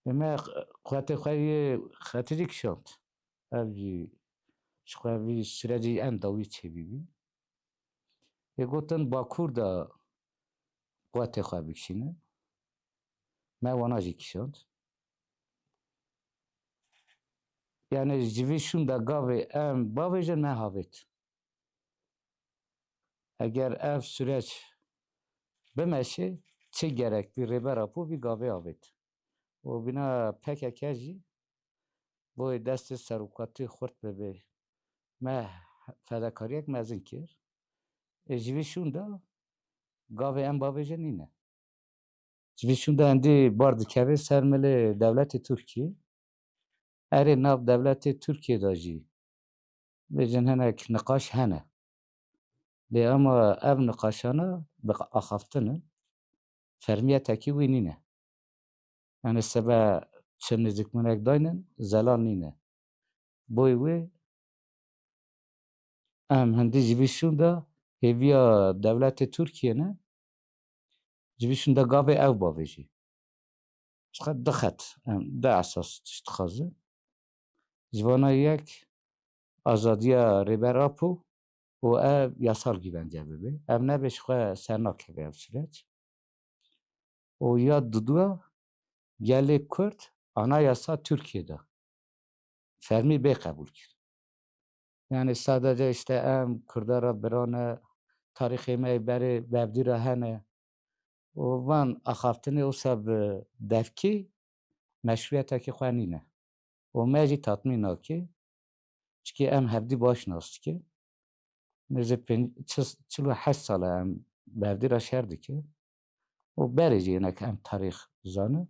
اما قوت خواه خطری کشاند اوی شخوی سرجی انداوی چه بیبی یه گوتن باکور دا قوت خواه بکشینه ما واناجی کشاند یعنی جویشون دا گاوه ام باویجن ما هاوید اگر اف سرج بمشه چه gerek bir rebe rapu bir gave avet. O bina pek ekeci bu dest serukatı xort bebe me fedakariyek mezin kir. Jivi şunda gave em babeje nine. Jivi şunda endi bardı keve sermeli devleti Türkiye. Eri nav devleti Türkiye da jî bêjin hinek nikaş hene. Lê ama ev nikaşana bi axaftinin fermiyetekî wî nîne. Yani sebe çi nizikminek daynin zelal nîne. Boy wê em hindî ji vî şûnda hêviya devletê Tirkiyeyê ji vî şûnda gavê ew bavêjî. Çiqet dixet em de esas tişt dixwaze. Ji vana yek azadiya rêberapo û ev yasal gîvence bibe. Ev nebe ji xwe sernakeve ev süreç. û ya duduya gelê Kurd anayasa Tirkiyeyê fermî bê qebûl kir. Yani sadece işte em Kurdara birane tarixê me berê bevdîra hene û van axaftinê wisa bi devkî meşruiyetekî xwe nîne û me jî tatmîn nake çikî em hevdî baş nas dike nêzî çil û heşt sal e em bevdîra şer dike û berê jî hinek em tarîx zane